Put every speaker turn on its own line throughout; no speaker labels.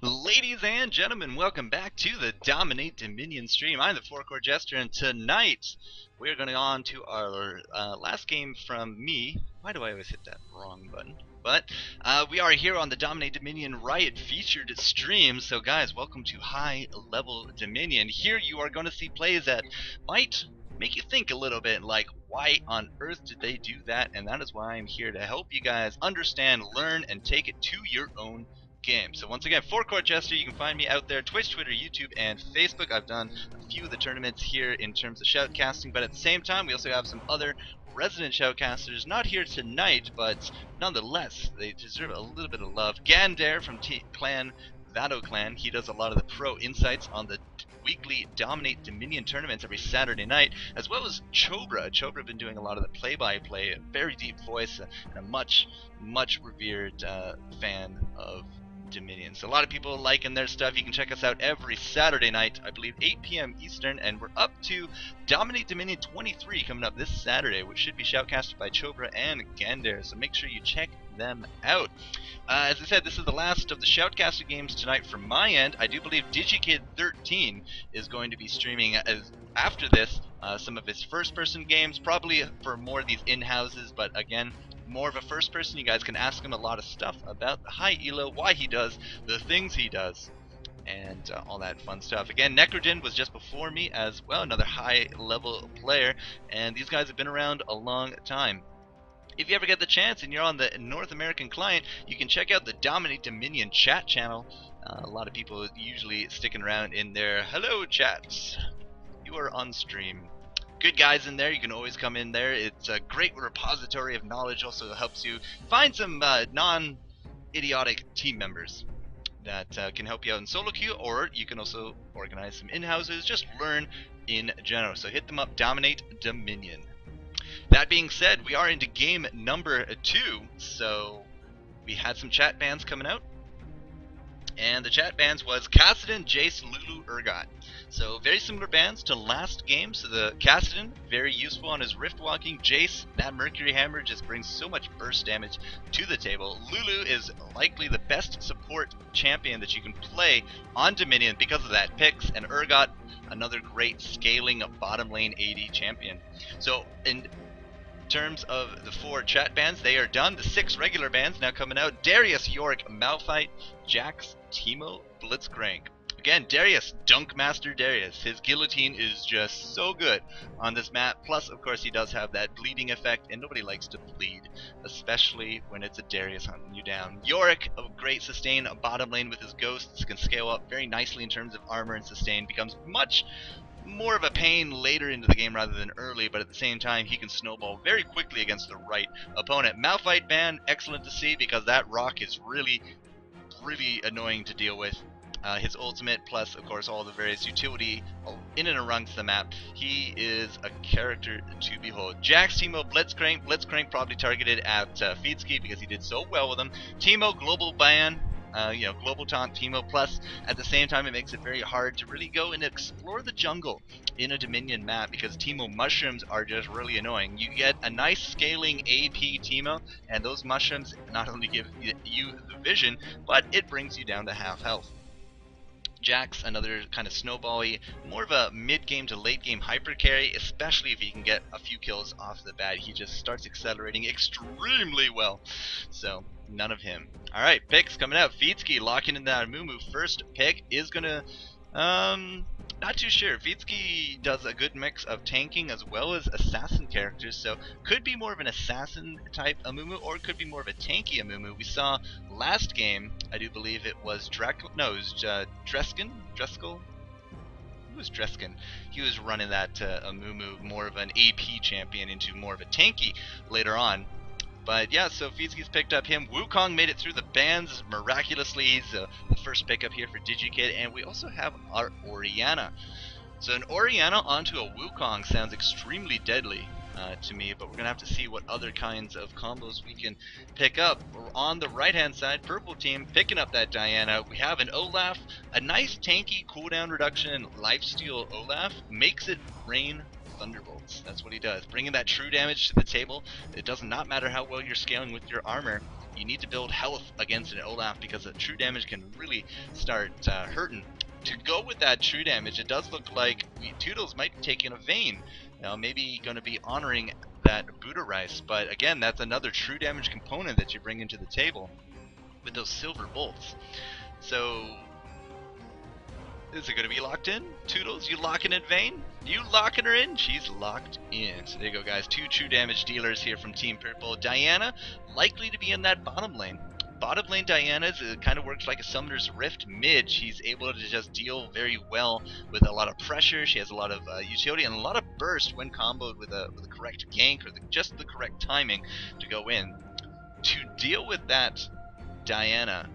Ladies and gentlemen, welcome back to the Dominate Dominion stream. I'm the FourCourtJester, and tonight we're going on to our last game from me. Why do I always hit that wrong button? But we are here on the Dominate Dominion Riot featured stream. So guys, welcome to High Level Dominion. Here you are going to see plays that might make you think a little bit, like why on earth did they do that? And that is why I'm here to help you guys understand, learn, and take it to your own game. So once again, FourCourtJester, you can find me out there, Twitch, Twitter, YouTube, and Facebook. I've done a few of the tournaments here in terms of shoutcasting, but at the same time, we also have some other resident shoutcasters, not here tonight, but nonetheless, they deserve a little bit of love. Gandair from clan Vatoclan, he does a lot of the pro insights on the weekly Dominate Dominion tournaments every Saturday night, as well as Chobra. Chobra been doing a lot of the play-by-play, a very deep voice, and a much revered fan of Dominion. So a lot of people liking their stuff. You can check us out every Saturday night, I believe 8 p.m. Eastern, and we're up to Dominate Dominion 23 coming up this Saturday, which should be shoutcasted by Chobra and Gandair, so make sure you check them out. As I said, this is the last of the shoutcasted games tonight from my end. I do believe DigiKid13 is going to be streaming after this some of his first-person games, probably for more of these in-houses, but again, more of a first person. You guys can ask him a lot of stuff about the high elo, why he does the things he does, and all that fun stuff. Again, Necrodin was just before me as well, another high level player, and these guys have been around a long time. If you ever get the chance and you're on the North American client, you can check out the Dominate Dominion chat channel. A lot of people usually sticking around in there. Hello chats, you are on stream. Good guys in there, you can always come in there. It's a great repository of knowledge, also helps you find some non-idiotic team members that can help you out in solo queue, or you can also organize some in-houses, just learn in general. So hit them up, Dominate Dominion. That being said, we are into game number 2, so we had some chat bans coming out. And the chat bans was Kassadin, Jace, Lulu, Urgot. So very similar bans to last game. So the Kassadin, very useful on his Rift Walking. Jace, that Mercury Hammer just brings so much burst damage to the table. Lulu is likely the best support champion that you can play on Dominion because of that picks. And Urgot, another great scaling bottom lane AD champion. So in terms of the 4 chat bans, they are done. The 6 regular bans now coming out. Darius, Yorick, Malphite, Jax, Teemo, Blitzcrank. Again, Darius, Dunkmaster Darius. His guillotine is just so good on this map. Plus, of course, he does have that bleeding effect, and nobody likes to bleed, especially when it's a Darius hunting you down. Yorick, a great sustain bottom lane with his ghosts, can scale up very nicely in terms of armor and sustain, becomes much more of a pain later into the game rather than early, but at the same time he can snowball very quickly against the right opponent. Malphite ban, excellent to see because that rock is really annoying to deal with. His ultimate, plus of course all the various utility in and around the map, he is a character to behold. Jax, Teemo, Blitzcrank probably targeted at Feedski because he did so well with him. Teemo, global ban. Global taunt Teemo, plus at the same time it makes it very hard to really go and explore the jungle in a Dominion map because Teemo mushrooms are just really annoying. You get a nice scaling AP Teemo, and those mushrooms not only give you the vision, but it brings you down to half health. Jax, another kind of snowball-y, more of a mid-game to late-game hyper carry, especially if he can get a few kills off the bat. He just starts accelerating extremely well, so none of him. Alright, picks coming out. Feedski locking in that Amumu. First pick is gonna, not too sure. Feedski does a good mix of tanking as well as assassin characters, so could be more of an assassin type Amumu, or could be more of a tanky Amumu. We saw last game, I do believe it was Dreskel. Who was Dreskin? He was running that Amumu, more of an AP champion into more of a tanky later on. But yeah, so Feedski's picked up him. Wukong made it through the bans miraculously. He's the first pickup here for DigiKid. And we also have our Orianna. So an Orianna onto a Wukong sounds extremely deadly to me, but we're going to have to see what other kinds of combos we can pick up. We're on the right hand side, purple team picking up that Diana. We have an Olaf, a nice tanky cooldown reduction lifesteal Olaf, makes it rain thunderbolts. That's what he does, bringing that true damage to the table. It does not matter how well you're scaling with your armor. you need to build health against an Olaf because the true damage can really start hurting. To go with that true damage, it does look like Toodles might be taking a Vayne. Maybe going to be honoring that Buddha Rice, but again, that's another true damage component that you bring into the table with those silver bolts. So, is it going to be locked in? Toodles, you locking in Vayne? You locking her in? She's locked in. So there you go, guys. 2 true damage dealers here from Team Purple. Diana, likely to be in that bottom lane. Bottom lane Diana kind of works like a Summoner's Rift mid. She's able to just deal very well with a lot of pressure. She has a lot of utility and a lot of burst when comboed with the correct gank or just the correct timing to go in. To deal with that Diana,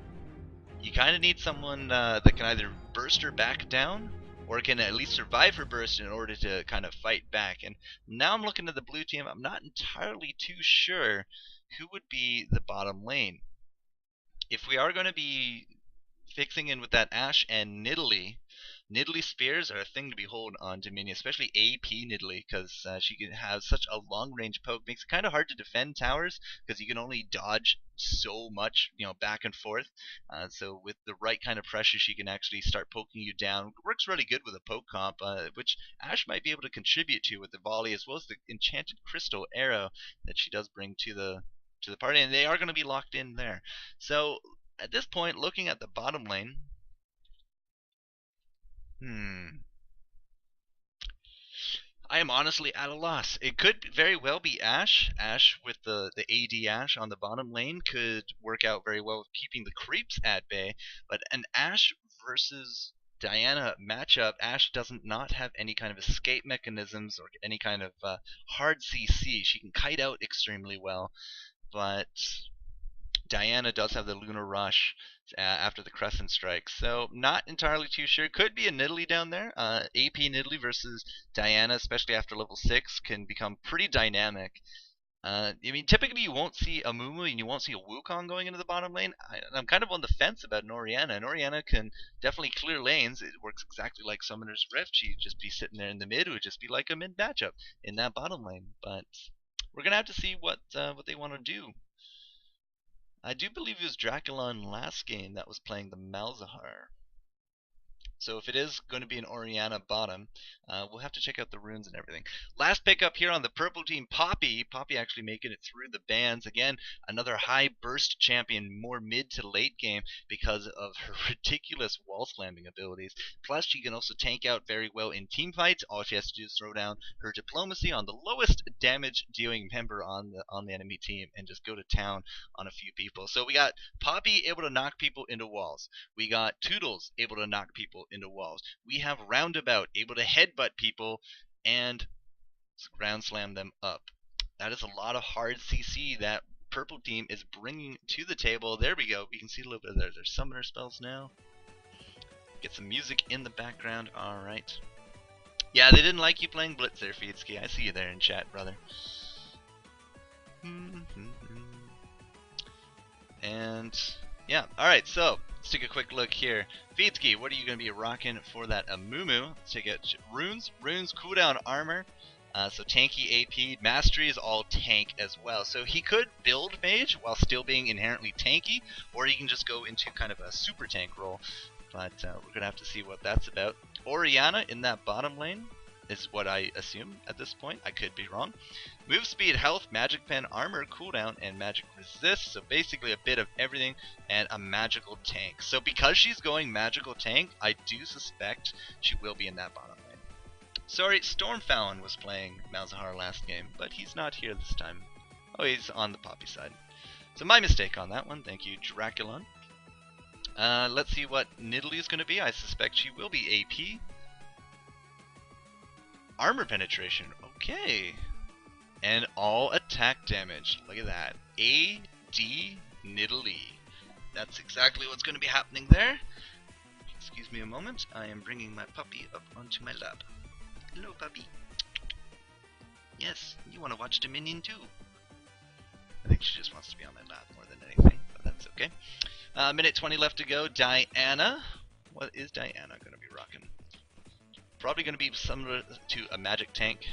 you kind of need someone that can either burst her back down or can at least survive her burst in order to kind of fight back. And now I'm looking at the blue team. I'm not entirely too sure who would be the bottom lane. If we are going to be fixing in with that Ashe and Nidalee, Nidalee spears are a thing to behold on Dominion, especially AP Nidalee, because she can have such a long range poke. Makes it kind of hard to defend towers because you can only dodge so much, back and forth. So with the right kind of pressure, she can actually start poking you down. Works really good with a poke comp, which Ashe might be able to contribute to with the volley as well as the enchanted crystal arrow that she does bring to the party, and they are going to be locked in there. So at this point, looking at the bottom lane, I am honestly at a loss. It could very well be Ashe. Ashe with the AD Ashe on the bottom lane could work out very well with keeping the creeps at bay, but an Ashe versus Diana matchup, Ashe doesn't not have any kind of escape mechanisms or any kind of hard CC. She can kite out extremely well, but Diana does have the Lunar Rush after the Crescent Strike, so not entirely too sure. Could be a Nidalee down there. AP Nidalee versus Diana, especially after level 6, can become pretty dynamic. Typically you won't see a Mumu and you won't see a Wukong going into the bottom lane. I'm kind of on the fence about Orianna. And Orianna can definitely clear lanes. It works exactly like Summoner's Rift. She'd just be sitting there in the mid. It would just be like a mid matchup in that bottom lane. But we're going to have to see what they want to do. I do believe it was Draculon last game that was playing the Malzahar. So if it is going to be an Orianna bottom, we'll have to check out the runes and everything. Last pickup here on the purple team, Poppy. Poppy actually making it through the bans. Again, another high burst champion, more mid to late game because of her ridiculous wall slamming abilities. Plus, she can also tank out very well in team fights. All she has to do is throw down her diplomacy on the lowest damage dealing member on the enemy team and just go to town on a few people. So we got Poppy able to knock people into walls. We got Toodles able to knock people into walls. We have Roundabout able to headbutt people and ground slam them up. That is a lot of hard CC that purple team is bringing to the table. There we go. We can see a little bit of their summoner spells now. Get some music in the background. Alright. Yeah, they didn't like you playing Blitz there, Feedsky. I see you there in chat, brother. And yeah, alright, so let's take a quick look here. Feedsky, what are you going to be rocking for that Amumu? Let's take it. Runes, cooldown armor. So tanky AP. Mastery is all tank as well. So he could build mage while still being inherently tanky, or he can just go into kind of a super tank role. But we're going to have to see what that's about. Orianna in that bottom lane is what I assume at this point. I could be wrong. Move speed, health, magic pen, armor, cooldown, and magic resist. So basically a bit of everything and a magical tank. So because she's going magical tank, I do suspect she will be in that bottom lane. Sorry, Stormfallon was playing Malzahar last game, but he's not here this time. Oh, he's on the Poppy side. So my mistake on that one. Thank you, Draculon. Let's see what Nidalee is going to be. I suspect she will be AP. Armor penetration. Okay. And all attack damage. Look at that. AD Nidalee. That's exactly what's going to be happening there. Excuse me a moment. I am bringing my puppy up onto my lap. Hello, puppy. Yes, you want to watch Dominion too. I think she just wants to be on my lap more than anything, but that's okay. Minute 20 left to go. Diana. What is Diana going to be rocking? Probably going to be similar to a magic tank.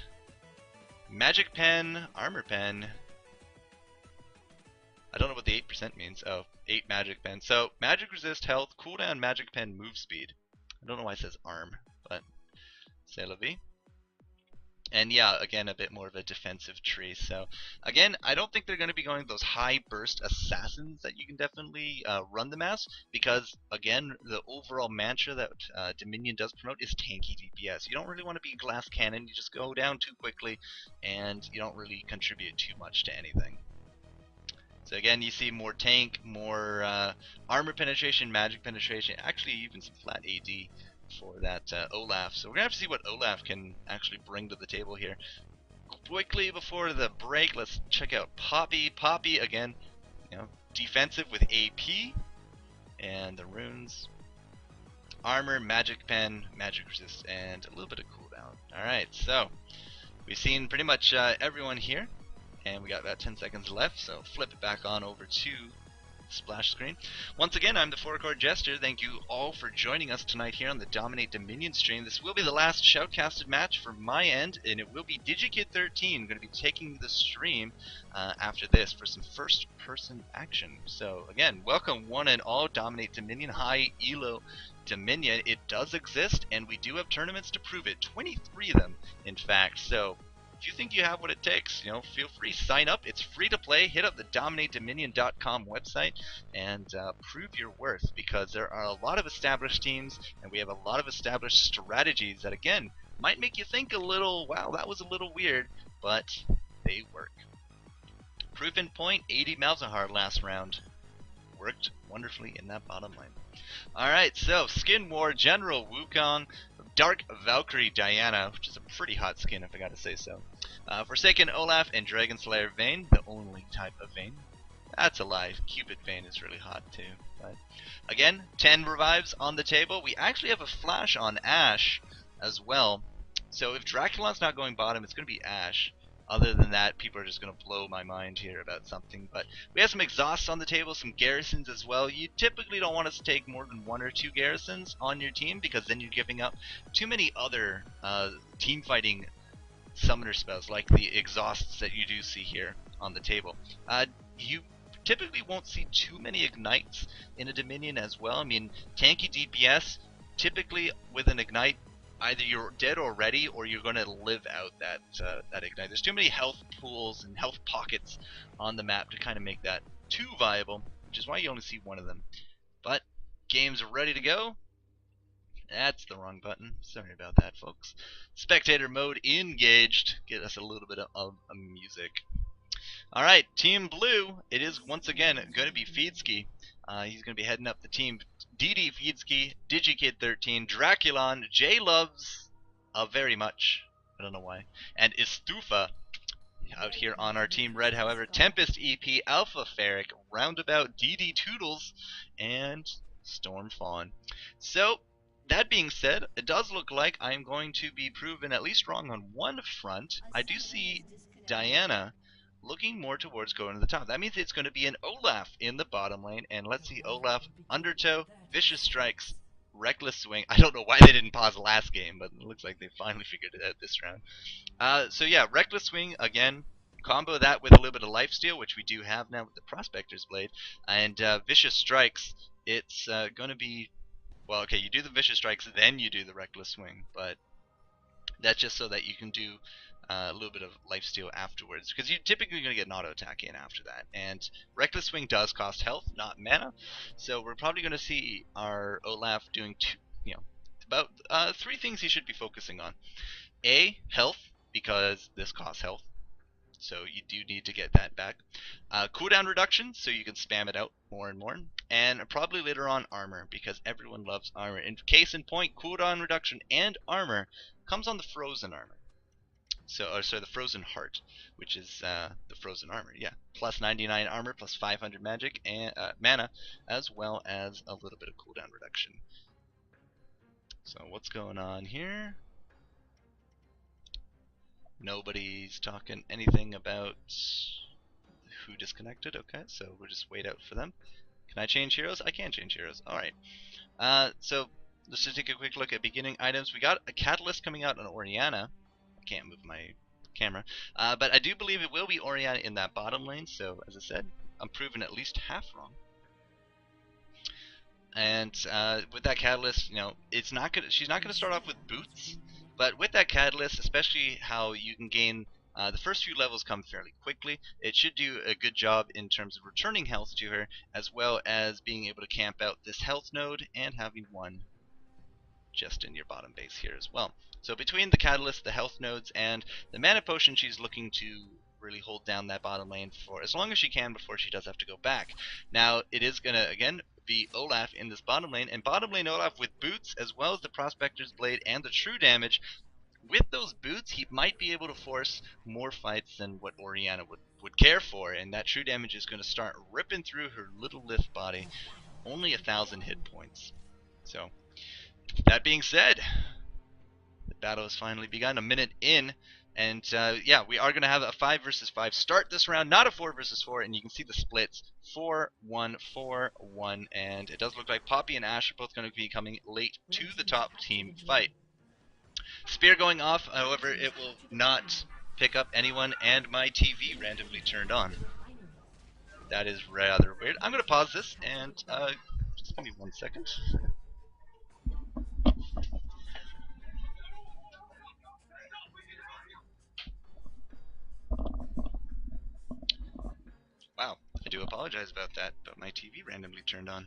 Magic pen, armor pen, don't know what the 8% means. Oh, 8 magic pen. So magic resist, health, cooldown, magic pen, move speed. I don't know why it says arm, but c'est la vie. And yeah, again, a bit more of a defensive tree. So again, I don't think they're going to be going those high burst assassins that you can definitely run them as, because again, the overall mantra that Dominion does promote is tanky DPS. You don't really want to be glass cannon. You just go down too quickly, and you don't really contribute too much to anything. So again, you see more tank, more armor penetration, magic penetration, actually even some flat AD for that Olaf. So we're going to have to see what Olaf can actually bring to the table here. Quickly before the break, let's check out Poppy. Poppy, again, you know, defensive with AP and the runes. Armor, magic pen, magic resist, and a little bit of cooldown. Alright, so we've seen pretty much everyone here. And we got about 10 seconds left, so flip it back on over to splash screen. Once again, I'm the FourCourtJester. Thank you all for joining us tonight here on the Dominate Dominion stream. This will be the last Shoutcasted match from my end, and it will be DigiKid13 going to be taking the stream after this for some first-person action. So again, welcome one and all, Dominate Dominion, high elo Dominion. It does exist, and we do have tournaments to prove it. 23 of them, in fact. So if you think you have what it takes, you know, feel free, sign up. It's free to play. Hit up the DominateDominion.com website and prove your worth, because there are a lot of established teams and we have a lot of established strategies that, again, might make you think a little, wow, that was a little weird, but they work. Proof in point, 80 Malzahar last round. Worked wonderfully in that bottom lane. Alright, so Skin War, General Wukong, Dark Valkyrie Diana, which is a pretty hot skin if I gotta say so. Forsaken Olaf and Dragon Slayer Vayne, the only type of Vayne. That's a lie. Cupid Vayne is really hot too. But again, 10 revives on the table. We actually have a flash on Ashe as well. So if Draculon's not going bottom, it's going to be Ashe. Other than that, people are just going to blow my mind here about something. But we have some exhausts on the table, some garrisons as well. You typically don't want us to take more than 1 or 2 garrisons on your team, because then you're giving up too many other team fighting summoner spells, like the exhausts that you do see here on the table. You typically won't see too many ignites in a Dominion as well. I mean, tanky DPS, typically with an ignite, either you're dead already or you're going to live out that ignite. There's too many health pools and health pockets on the map to kind of make that too viable, which is why you only see 1 of them. But game's ready to go. That's the wrong button. Sorry about that, folks. Spectator mode engaged. Get us a little bit of music. Alright, Team Blue. It is once again going to be Feedsky. He's going to be heading up the team. DD Feedsky, DigiKid13, Draculon, J-Loves very much. I don't know why. And Istufa out here on our Team Red, however. Tempest EP, Alpha Ferric, Roundabout, DD Toodles, and Storm Fawn. So, that being said, it does look like I'm going to be proven at least wrong on one front. I do see Diana looking more towards going to the top. That means it's going to be an Olaf in the bottom lane. And let's see, Olaf, Undertow, Vicious Strikes, Reckless Swing. I don't know why they didn't pause last game, but it looks like they finally figured it out this round. So yeah, Reckless Swing, again, combo that with a little bit of Lifesteal, which we do have now with the Prospector's Blade. And Vicious Strikes, it's going to be, well, okay, you do the Vicious Strikes, then you do the Reckless Swing, but that's just so that you can do a little bit of lifesteal afterwards, because you're typically going to get an auto attack in after that. And Reckless Swing does cost health, not mana, so we're probably going to see our Olaf doing about 3 things he should be focusing on. A, health, because this costs health, so you do need to get that back. Cooldown reduction, so you can spam it out more and more. And probably later on armor, because everyone loves armor. In case in point, cooldown reduction and armor comes on the frozen armor. So, the frozen heart, which is the frozen armor, yeah. Plus 99 armor, plus 500 magic and mana, as well as a little bit of cooldown reduction. So what's going on here? Nobody's talking anything about who disconnected. Okay, so we'll just wait out for them. Can I change heroes? I can change heroes. Alright. So let's just take a quick look at beginning items. We got a Catalyst coming out on Orianna. I can't move my camera. But I do believe it will be Orianna in that bottom lane. So as I said, I'm proven at least half wrong. And with that catalyst, you know, it's not gonna. She's not gonna start off with boots, but with that catalyst, especially how you can gain the first few levels come fairly quickly. It should do a good job in terms of returning health to her, as well as being able to camp out this health node and having one just in your bottom base here as well. So between the catalyst, the health nodes, and the mana potion, she's looking to really hold down that bottom lane for as long as she can before she does have to go back. Now it is gonna again be Olaf in this bottom lane, and bottom lane Olaf with boots as well as the Prospector's Blade and the true damage. With those boots, he might be able to force more fights than what Orianna would care for, and that true damage is going to start ripping through her little lithe body. Only 1,000 hit points. So, that being said, the battle has finally begun. A minute in, and yeah, we are going to have a 5 versus 5 start this round, not a 4 versus 4, and you can see the splits 4-1, 4-1, and it does look like Poppy and Ash are both going to be coming late to the top team fight. Spear going off, however, it will not pick up anyone, and my TV randomly turned on. That is rather weird. I'm going to pause this, and just give me 1 second. Wow, I do apologize about that, but my TV randomly turned on,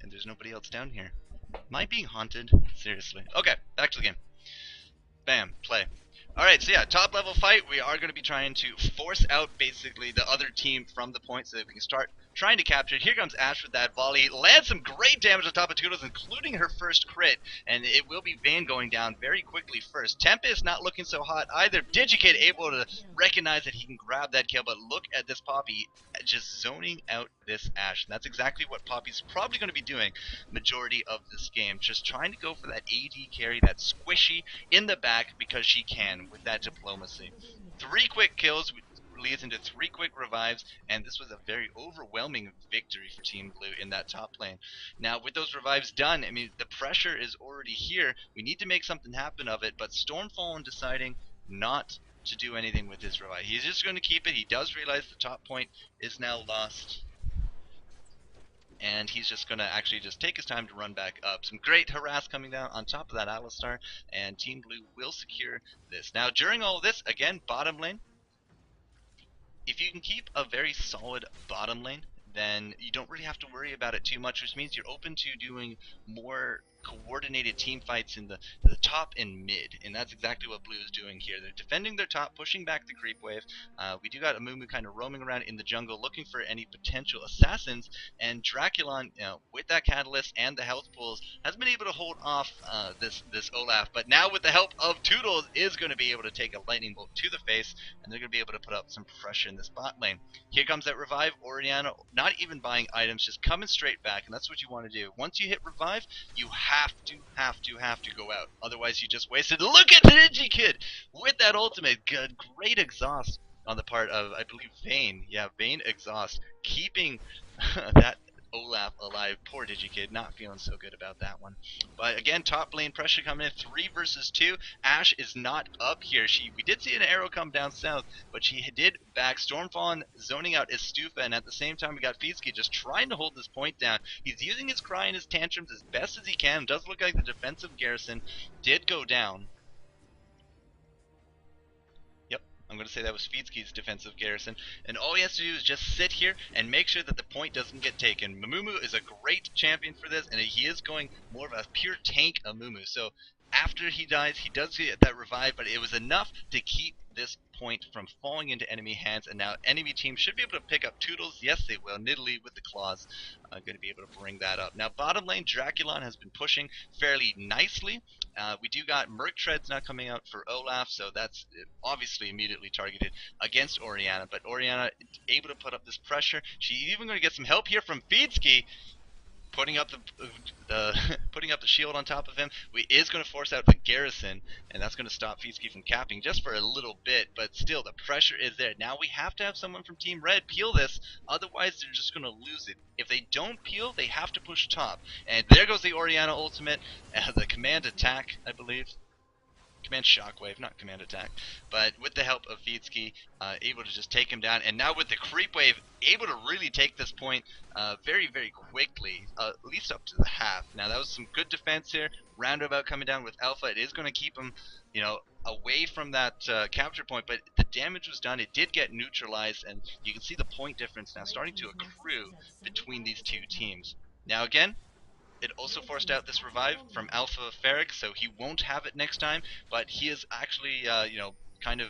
and there's nobody else down here. Am I being haunted? Seriously. Okay, back to the game. Bam, play. Alright, so yeah, top level fight. We are going to be trying to force out basically the other team from the point so that we can start trying to capture it. Here comes Ash with that volley. Lands some great damage on top of Toodles, including her first crit. And it will be Vayne going down very quickly first. Tempest not looking so hot either. Digikid able to recognize that he can grab that kill, but look at this Poppy just zoning out this Ash. And that's exactly what Poppy's probably going to be doing majority of this game. Just trying to go for that AD carry, that squishy in the back because she can with that diplomacy. 3 quick kills leads into 3 quick revives, and this was a very overwhelming victory for Team Blue in that top lane. Now with those revives done, I mean the pressure is already here. We need to make something happen of it, but Stormfallen deciding not to do anything with his revive. He's just going to keep it. He does realize the top point is now lost, and he's just going to actually just take his time to run back up. Some great harass coming down on top of that Alistar, and Team Blue will secure this. Now during all of this, again, bottom lane, if you can keep a very solid bottom lane, then you don't really have to worry about it too much, which means you're open to doing more coordinated team fights in the top and mid, and that's exactly what Blue is doing here. They're defending their top, pushing back the creep wave. We do got Amumu kind of roaming around in the jungle looking for any potential assassins, and Draculon, you know, with that catalyst and the health pools, has been able to hold off this Olaf, but now with the help of Toodles is going to be able to take a lightning bolt to the face, and they're going to be able to put up some pressure in this bot lane. Here comes that revive. Orianna not even buying items, just coming straight back, and that's what you want to do. Once you hit revive, you have to go out. Otherwise, you just wasted. Look at the Digikid with that ultimate. Good, great exhaust on the part of, I believe, Vayne. Yeah, Vayne exhaust, keeping that Olaf alive. Poor Digikid, not feeling so good about that one. But again, top lane pressure coming in, 3 versus 2. Ash is not up here. We did see an arrow come down south, but she did back. Stormfallen zoning out Estufa, and at the same time we got Fizki just trying to hold this point down. He's using his cry and his tantrums as best as he can. It does look like the defensive garrison did go down. I'm going to say that was Fizki's defensive garrison, and all he has to do is just sit here and make sure that the point doesn't get taken. Amumu is a great champion for this, and he is going more of a pure tank Amumu. So after he dies, he does get that revive, but it was enough to keep this point from falling into enemy hands, and now enemy team should be able to pick up Toodles. Yes, they will. Nidalee with the claws going to be able to bring that up. Now bottom lane, Draculon has been pushing fairly nicely. We do got Merc Treads now coming out for Olaf, so that's obviously immediately targeted against Orianna, but Orianna able to put up this pressure. She's even going to get some help here from Fizki, putting up putting up the shield on top of him. Is going to force out the garrison, and that's going to stop Fizki from capping just for a little bit, but still the pressure is there. Now we have to have someone from Team Red peel this, otherwise they're just going to lose it. If they don't peel, they have to push top, and there goes the Orianna ultimate, the command attack, I believe. Command Shockwave, not Command Attack, but with the help of Vitsky, able to just take him down, and now with the Creep Wave, able to really take this point very, very quickly, at least up to the half. Now that was some good defense here. Roundabout coming down with Alpha, it is going to keep him, you know, away from that capture point, but the damage was done. It did get neutralized, and you can see the point difference now starting to accrue between these two teams. Now again, it also forced out this revive from Alpha Ferric, so he won't have it next time, but he is actually, you know, kind of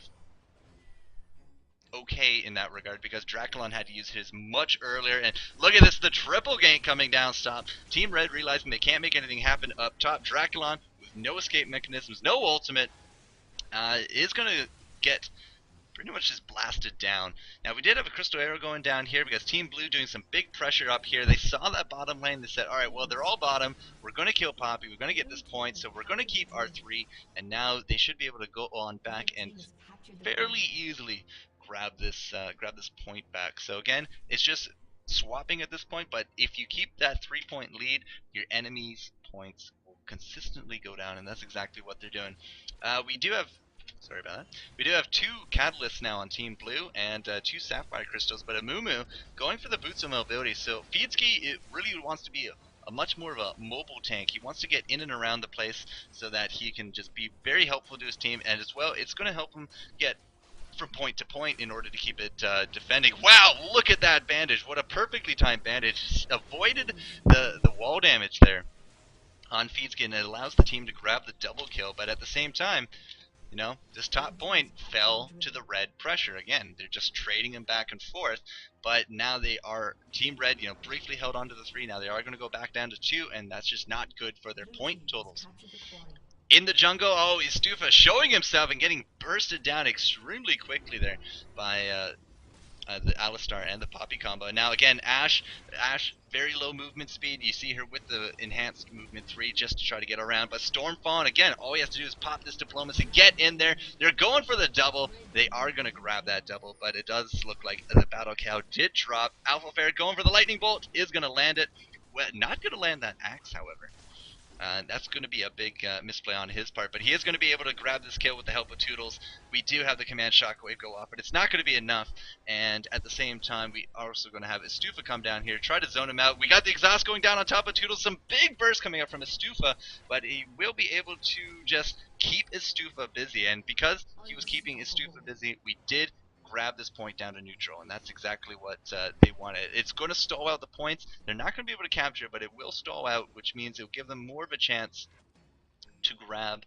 okay in that regard because Draculon had to use his much earlier. And look at this, the triple gank coming down. Stop. Team Red realizing they can't make anything happen up top. Draculon with no escape mechanisms, no ultimate, is going to get pretty much just blasted down. Now we did have a Crystal Arrow going down here because Team Blue doing some big pressure up here. They saw that bottom lane. They said, alright, well, they're all bottom. We're going to kill Poppy. We're going to get this point, so we're going to keep our 3. And now they should be able to go on back and fairly easily grab this point back. So again, it's just swapping at this point, but if you keep that 3-point lead, your enemy's points will consistently go down, and that's exactly what they're doing. We do have Sorry about that. We do have 2 Catalysts now on Team Blue and 2 Sapphire Crystals, but Amumu going for the Boots of Mobility. So Feedsky really wants to be a much more of a mobile tank. He wants to get in and around the place so that he can just be very helpful to his team, and as well, it's going to help him get from point to point in order to keep it defending. Wow, look at that bandage. What a perfectly timed bandage. Avoided the wall damage there on Feedsky, and it allows the team to grab the double kill, but at the same time, you know, this top point fell to the red pressure. Again, they're just trading them back and forth, but now they are, Team Red, you know, briefly held on to the 3. Now they are going to go back down to 2, and that's just not good for their point totals. In the jungle, oh, Istufa showing himself and getting bursted down extremely quickly there by the Alistar and the Poppy combo. Now again, Ashe, very low movement speed. You see her with the enhanced movement 3 just to try to get around. But Stormfawn, again, all he has to do is pop this diplomacy, get in there. They're going for the double. They are going to grab that double, but it does look like the Battle Cow did drop. Alpha Fair going for the Lightning Bolt, is going to land it. Well, not going to land that axe, however. That's going to be a big misplay on his part, but he is going to be able to grab this kill with the help of Toodles. We do have the command Shockwave go off, but it's not going to be enough, and at the same time, we are also going to have Istufa come down here, try to zone him out. We got the exhaust going down on top of Toodles, some big bursts coming up from Istufa, but he will be able to just keep Istufa busy, and because he was keeping Istufa busy, we did grab this point down to neutral, and that's exactly what they wanted. It's going to stall out the points. They're not going to be able to capture, but it will stall out, which means it'll give them more of a chance to grab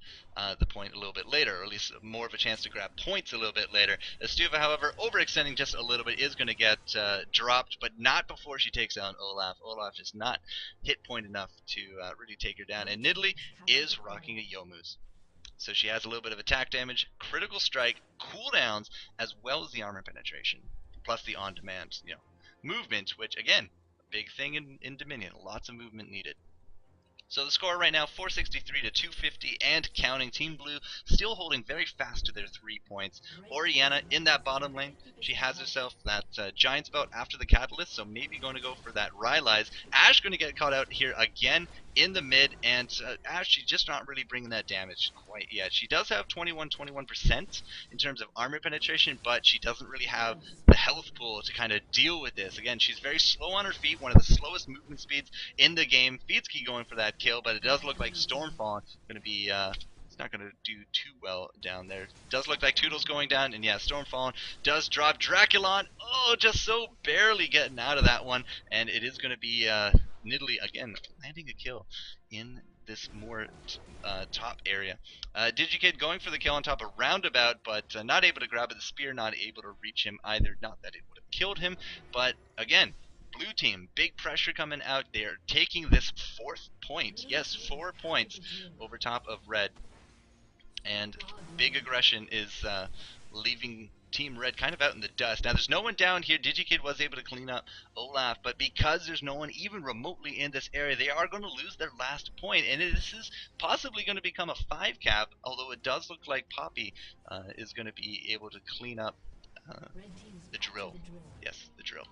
the point a little bit later, or at least more of a chance to grab points a little bit later. Estuva, however, overextending just a little bit, is going to get dropped, but not before she takes down Olaf. Olaf is not hit point enough to really take her down, and Nidalee is rocking a Yomu's. So she has a little bit of attack damage, critical strike, cooldowns, as well as the armor penetration, plus the on-demand, you know, movement, which again, a big thing in Dominion, lots of movement needed. So the score right now, 463 to 250 and counting. Team Blue still holding very fast to their 3 points. Oriana in that bottom lane. She has herself that Giant's Belt after the Catalyst, so maybe going to go for that Rylai's. Ashe going to get caught out here again in the mid, and Ashe, she's just not really bringing that damage quite yet. She does have 21% in terms of armor penetration, but she doesn't really have the health pool to kind of deal with this. Again, she's very slow on her feet, one of the slowest movement speeds in the game. Feedsky going for that kill, but it does look like Stormfawn going to be it's not going to do too well down there. Does look like Toodles going down, and yeah, Stormfallen does drop. Draculon, oh, just so barely getting out of that one, and it is going to be Nidalee again landing a kill in this more top area. Digikid going for the kill on top of Roundabout, but not able to grab it. The spear not able to reach him either. Not that it would have killed him, but again, Blue team, big pressure coming out. They're taking this 4th point. Yes, 4 points over top of Red. And big aggression is leaving Team Red kind of out in the dust. Now there's no one down here. Digikid was able to clean up Olaf, but because there's no one even remotely in this area, they are going to lose their last point, and this is possibly going to become a 5 cap, although it does look like Poppy is going to be able to clean up the drill. Yes, the drill.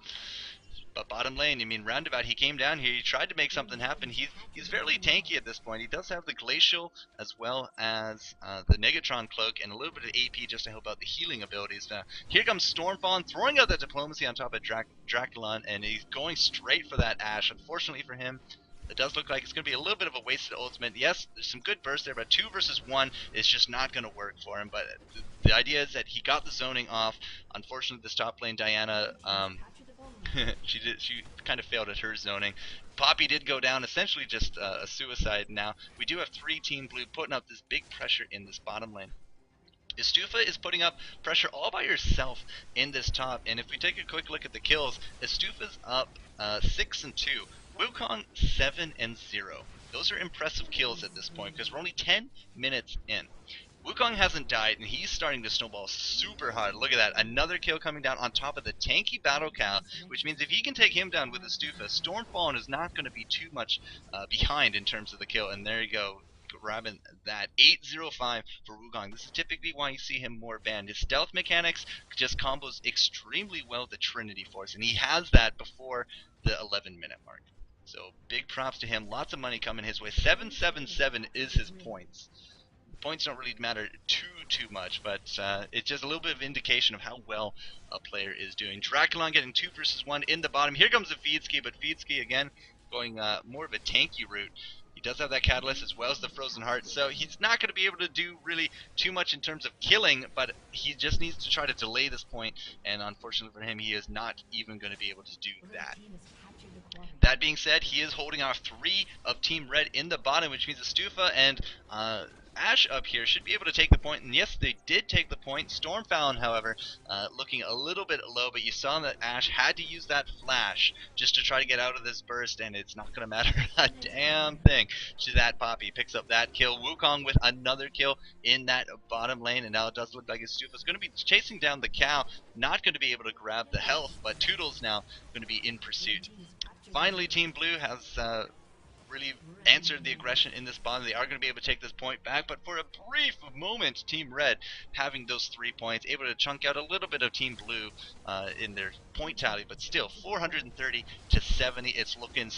But bottom lane, I mean, roundabout, he came down here, he tried to make something happen. He's fairly tanky at this point. He does have the Glacial as well as the Negatron Cloak and a little bit of AP just to help out the healing abilities. Now, here comes Stormfawn throwing out that Diplomacy on top of Draculon, and he's going straight for that Ashe. Unfortunately for him, it does look like it's going to be a little bit of a wasted ultimate. Yes, there's some good bursts there, but 2 versus 1 is just not going to work for him. But the idea is that he got the zoning off. Unfortunately, this top lane, Diana, she kind of failed at her zoning. Poppy did go down, essentially just a suicide. Now, we do have 3 Team Blue putting up this big pressure in this bottom lane. Estufa is putting up pressure all by herself in this top, and if we take a quick look at the kills, Estufa's up 6 and 2. Wukong 7 and 0. Those are impressive kills at this point because we're only 10 minutes in. Wukong hasn't died and he's starting to snowball super hard. Look at that, another kill coming down on top of the tanky Vatoclan, which means if he can take him down with Estufa, Stormfallen is not going to be too much behind in terms of the kill. And there you go, grabbing that 805 for Wukong. This is typically why you see him more banned. His stealth mechanics just combos extremely well with the Trinity Force, and he has that before the 11-minute mark. So big props to him. Lots of money coming his way. 777 is his points. Points don't really matter too much, but it's just a little bit of indication of how well a player is doing. Draculon getting 2 versus 1 in the bottom. Here comes the Feedski, but Feedski again going more of a tanky route. He does have that Catalyst as well as the Frozen Heart, so he's not going to be able to do really too much in terms of killing, but he just needs to try to delay this point, and unfortunately for him, he is not even going to be able to do that. That being said, he is holding off 3 of Team Red in the bottom, which means Estufa and Ashe up here should be able to take the point, and yes, they did take the point. Stormfallen, however, looking a little bit low, but you saw that Ashe had to use that flash just to try to get out of this burst, and it's not going to matter a damn thing to that Poppy. Picks up that kill. Wukong with another kill in that bottom lane, and now it does look like Estufa's going to be chasing down the cow, not going to be able to grab the health, but Toodles now going to be in pursuit. Finally, Team Blue has really answered the aggression in this bottom. They are going to be able to take this point back, but for a brief moment, Team Red having those 3 points, able to chunk out a little bit of Team Blue in their point tally, but still 430 to 70. It's looking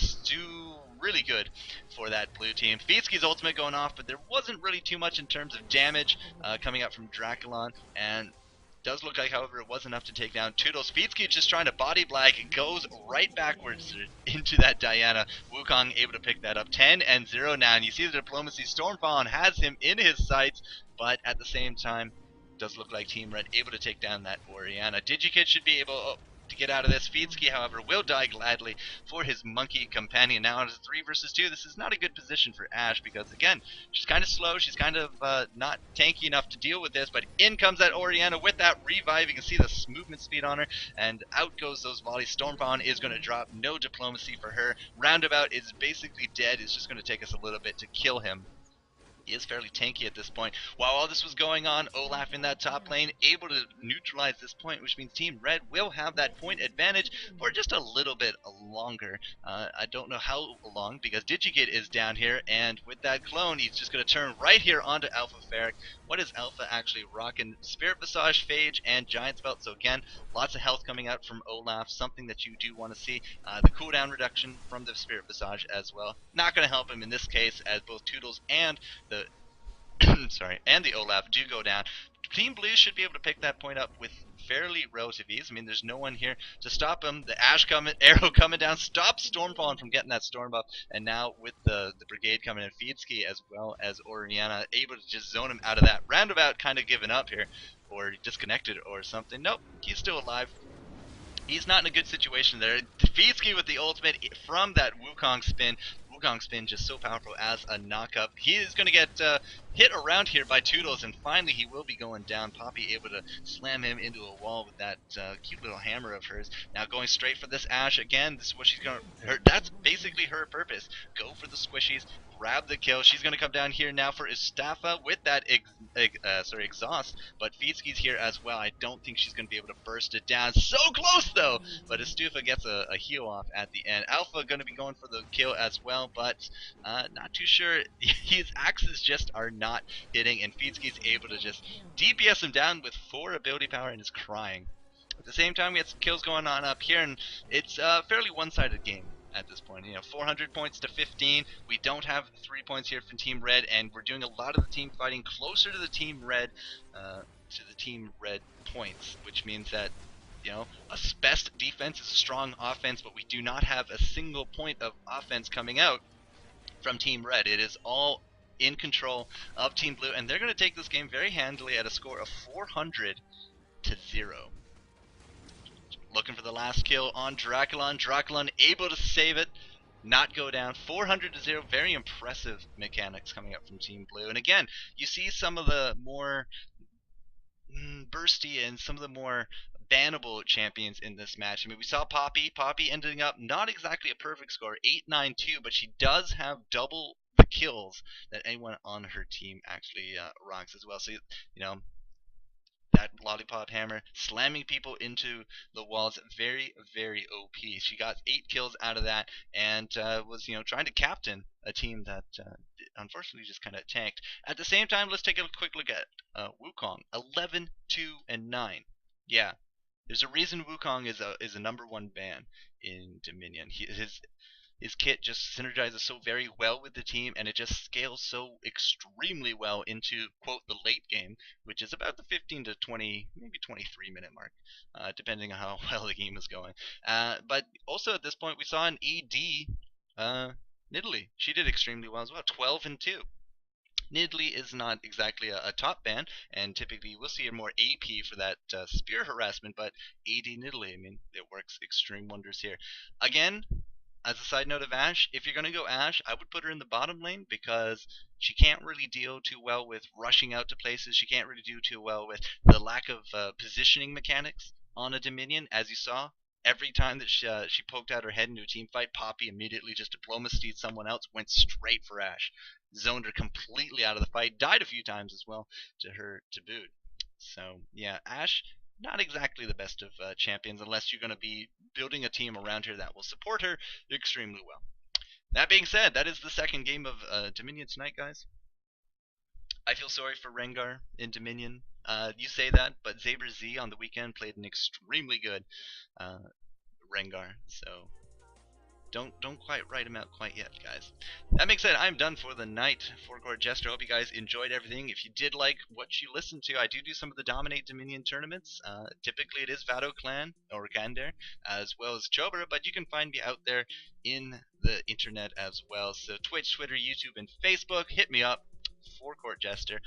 really good for that blue team. Feedski's ultimate going off, but there wasn't really too much in terms of damage coming out from Draculon, and does look like, however, it was enough to take down Toodles. Feedski just trying to body black, goes right backwards into that Diana. Wukong able to pick that up. 10 and 0 now, and you see the Diplomacy. Stormfallen has him in his sights, but at the same time, does look like Team Red able to take down that Orianna. Digikid should be able to get out of this. Feedski, however, will die gladly for his monkey companion. Now it's 3 versus 2. This is not a good position for Ashe because, again, she's kind of slow. She's kind of not tanky enough to deal with this, but in comes that Orianna with that revive. You can see the movement speed on her, and out goes those volleys. Stormfawn is going to drop. No diplomacy for her. Roundabout is basically dead. It's just going to take us a little bit to kill him. He is fairly tanky at this point. While all this was going on, Olaf in that top lane able to neutralize this point, which means Team Red will have that point advantage for just a little bit longer. I don't know how long because Digikid is down here, and with that clone, he's just going to turn right here onto Alpha Ferric. What is Alpha actually rocking? Spirit Visage, Phage, and Giant Spelt. So again, lots of health coming out from Olaf, something that you do want to see. The cooldown reduction from the Spirit Visage as well. Not going to help him in this case, as both Toodles and the and the Olaf do go down. Team Blue should be able to pick that point up with fairly relative ease. I mean, there's no one here to stop him. The arrow coming down stops Stormfallen from getting that storm buff, and now with the brigade coming in, Feedski as well as Orianna able to just zone him out of that. Roundabout kind of giving up here, or disconnected or something. Nope, he's still alive. He's not in a good situation there. Feedski with the ultimate from that Wukong spin. Wukong spin just so powerful as a knockup. He is going to get hit around here by Toodles, and finally he will be going down. Poppy able to slam him into a wall with that cute little hammer of hers. Now going straight for this Ashe again. This is what she's going to. That's basically her purpose. Go for the squishies. Grab the kill. She's going to come down here now for Istafa with that exhaust, but Feedski's here as well. I don't think she's going to be able to burst it down. So close though, but Istafa gets a heal off at the end. Alpha going to be going for the kill as well, but not too sure. His axes just are not hitting, and Feedski's able to just DPS him down with 4 ability power and is crying. At the same time, we had some kills going on up here, and it's a fairly one-sided game at this point. 400 points to 15. We don't have 3 points here from Team Red, and we're doing a lot of the team fighting closer to the Team Red, points, which means that a best defense is a strong offense, but we do not have a single point of offense coming out from Team Red. It is all in control of Team Blue, and they're going to take this game very handily at a score of 400 to 0. Looking for the last kill on Draculon. Draculon able to save it, not go down. 400 to 0. Very impressive mechanics coming up from Team Blue. And again, you see some of the more bursty and some of the more bannable champions in this match. I mean, we saw Poppy. Poppy ending up not exactly a perfect score, 892, but she does have double the kills that anyone on her team actually rocks as well. So, that lollipop hammer slamming people into the walls, very, very OP. She got 8 kills out of that, and was trying to captain a team that unfortunately just kind of tanked. At the same time, let's take a quick look at Wukong. 11, 2, and 9. Yeah, there's a reason Wukong is a #1 ban in Dominion. His kit just synergizes so very well with the team, and it just scales so extremely well into, quote, the late game, which is about the 15 to 20, maybe 23-minute mark, depending on how well the game is going. But also at this point, we saw an ED, Nidalee. She did extremely well as well, 12 and 2. Nidalee is not exactly a top ban, and typically we'll see more AP for that spear harassment, but AD Nidalee, I mean, it works extreme wonders here. Again, as a side note of Ashe, if you're going to go Ashe, I would put her in the bottom lane because she can't really deal too well with rushing out to places. She can't really do too well with the lack of positioning mechanics on a Dominion. As you saw, every time that she poked out her head into a team fight, Poppy immediately just diplomacied someone else, went straight for Ashe. Zoned her completely out of the fight, died a few times as well to boot. So, yeah, Ashe, not exactly the best of champions unless you're going to be building a team around her that will support her extremely well. That being said, that is the second game of Dominion tonight, guys. I feel sorry for Rengar in Dominion. You say that, but Zaber Z on the weekend played an extremely good Rengar, so don't quite write him out quite yet, guys. That being said, I'm done for the night. FourCourtJester, hope you guys enjoyed everything. If you did like what you listened to, I do some of the Dominate Dominion tournaments. Typically it is Vatoclan or Gandair, as well as Chobra, but you can find me out there in the internet as well. So Twitch, Twitter, YouTube, and Facebook, hit me up. FourCourtJester.